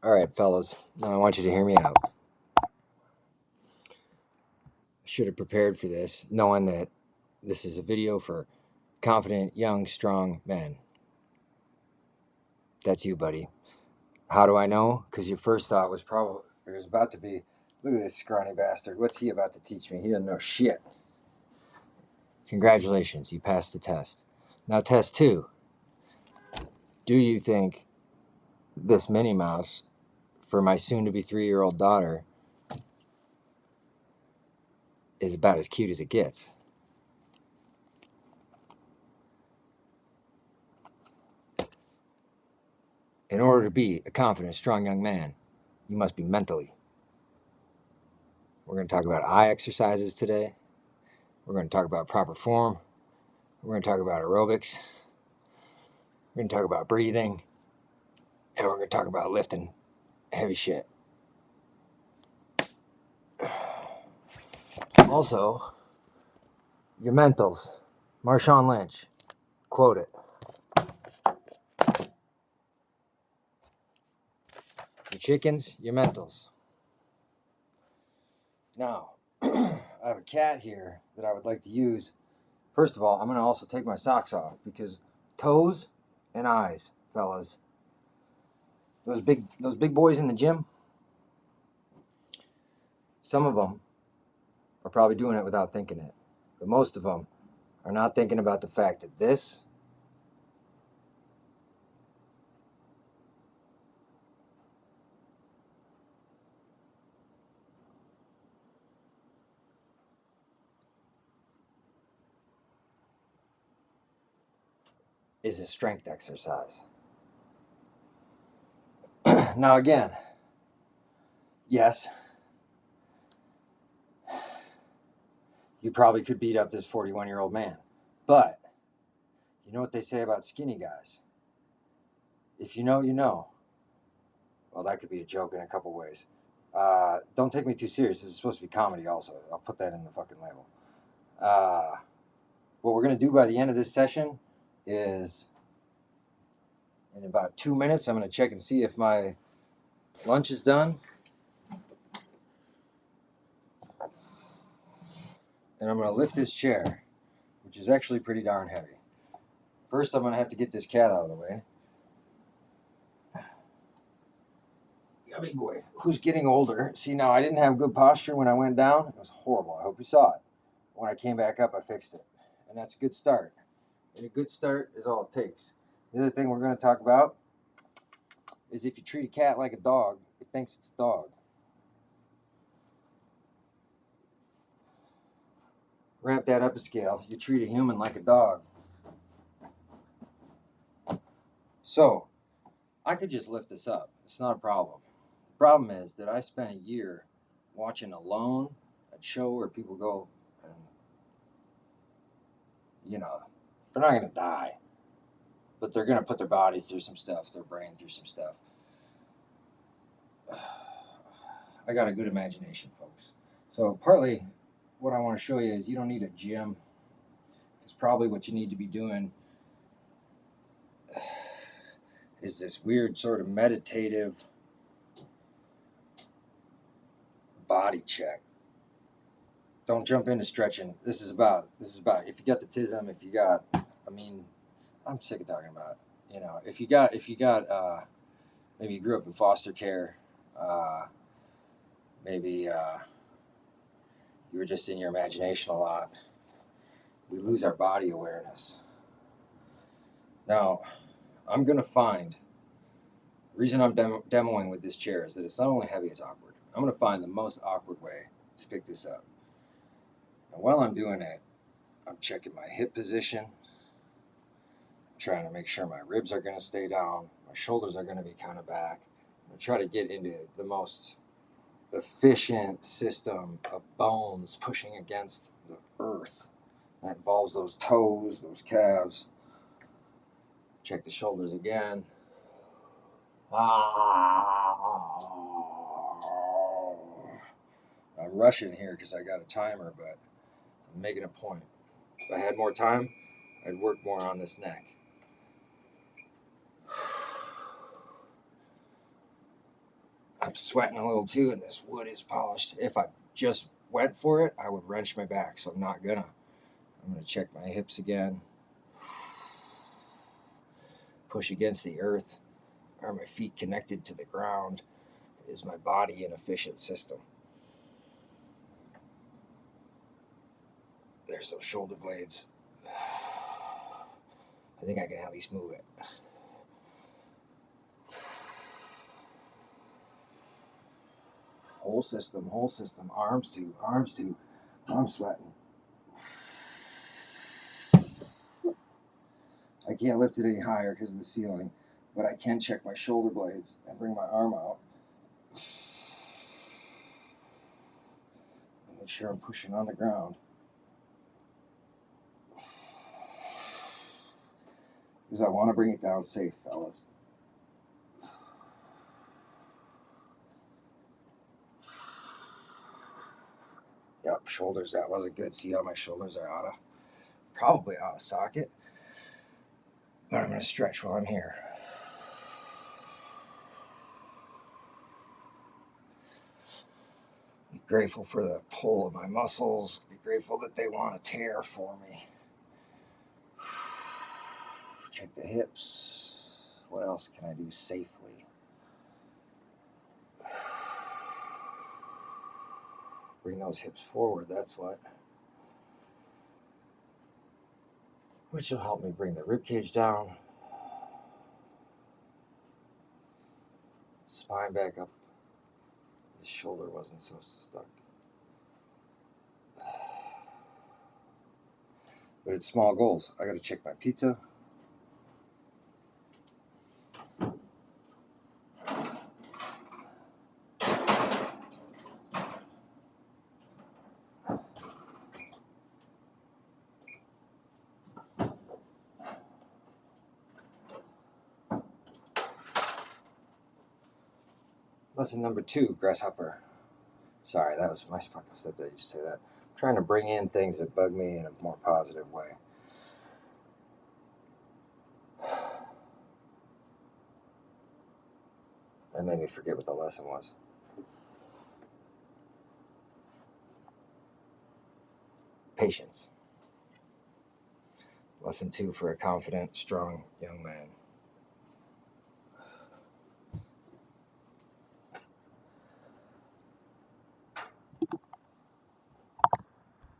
All right, fellas, now I want you to hear me out. I should have prepared for this, knowing that this is a video for confident, young, strong men. That's you, buddy. How do I know? Because your first thought was probably there's about to be, look at this scrawny bastard. What's he about to teach me? He doesn't know shit. Congratulations, you passed the test. Now, test two. Do you think this Minnie Mouse for my soon to be 3-year-old daughter is about as cute as it gets? In order to be a confident, strong young man, you must be mentally. We're going to talk about eye exercises today. We're going to talk about proper form. We're going to talk about aerobics. We're going to talk about breathing. And we're going to talk about lifting heavy shit. Also, your mentals. Marshawn Lynch. Quote it. Your chickens, your mentals. Now, I have a cat here that I would like to use. First of all, I'm going to also take my socks off because toes and eyes, fellas. Those big boys in the gym, some of them are probably doing it without thinking it. But most of them are not thinking about the fact that this is a strength exercise. Now, again, yes, you probably could beat up this 41-year-old man. But you know what they say about skinny guys? If you know, you know. Well, that could be a joke in a couple ways. Don't take me too serious. This is supposed to be comedy also. I'll put that in the fucking label. What we're going to do by the end of this session is in about 2 minutes, I'm going to check and see if my lunch is done. And I'm going to lift this chair, which is actually pretty darn heavy. First, I'm going to have to get this cat out of the way. Yeah, big boy, who's getting older. See, now I didn't have good posture when I went down. It was horrible. I hope you saw it. When I came back up, I fixed it. And that's a good start. And a good start is all it takes. The other thing we're going to talk about is if you treat a cat like a dog, it thinks it's a dog. Ramp that up a scale. You treat a human like a dog. So, I could just lift this up. It's not a problem. The problem is that I spent a year watching Alone, a show where people go and, they're not going to die, but they're going to put their bodies through some stuff, their brain through some stuff. I got a good imagination, folks. So, partly what I want to show you is you don't need a gym. It's probably what you need to be doing is this weird sort of meditative body check. Don't jump into stretching. This is about if you got the tism, if you got, I'm sick of talking about it. If you got maybe you grew up in foster care, maybe you were just in your imagination a lot. We lose our body awareness. Now, I'm gonna find the reason I'm demoing with this chair is that it's not only heavy, it's awkward. I'm gonna find the most awkward way to pick this up. And while I'm doing it, I'm checking my hip position. I'm trying to make sure my ribs are going to stay down. My shoulders are going to be kind of back. I'm going to try to get into the most efficient system of bones pushing against the earth. That involves those toes, those calves. Check the shoulders again. I'm rushing here because I got a timer, but I'm making a point. If I had more time, I'd work more on this neck. sweating a little too, and this wood is polished. If I just went for it, I would wrench my back, so I'm not gonna. I'm gonna check my hips again. Push against the earth. Are my feet connected to the ground? Is my body an efficient system? There's those shoulder blades. I think I can at least move it. Whole system, arms too. I'm sweating. I can't lift it any higher because of the ceiling, but I can check my shoulder blades and bring my arm out. And make sure I'm pushing on the ground. Because I want to bring it down safe, fellas. Yep, shoulders, that wasn't good. See how my shoulders are probably out of socket. But I'm going to stretch while I'm here. Be grateful for the pull of my muscles. Be grateful that they want to tear for me. Check the hips. What else can I do safely? Bring those hips forward, that's what. Which will help me bring the rib cage down. Spine back up. This shoulder wasn't so stuck. But it's small goals. I gotta check my pizza. Lesson number 2, grasshopper. Sorry, that was my fucking stepdad used to say that. I'm trying to bring in things that bug me in a more positive way. That made me forget what the lesson was. Patience. Lesson 2 for a confident, strong young man.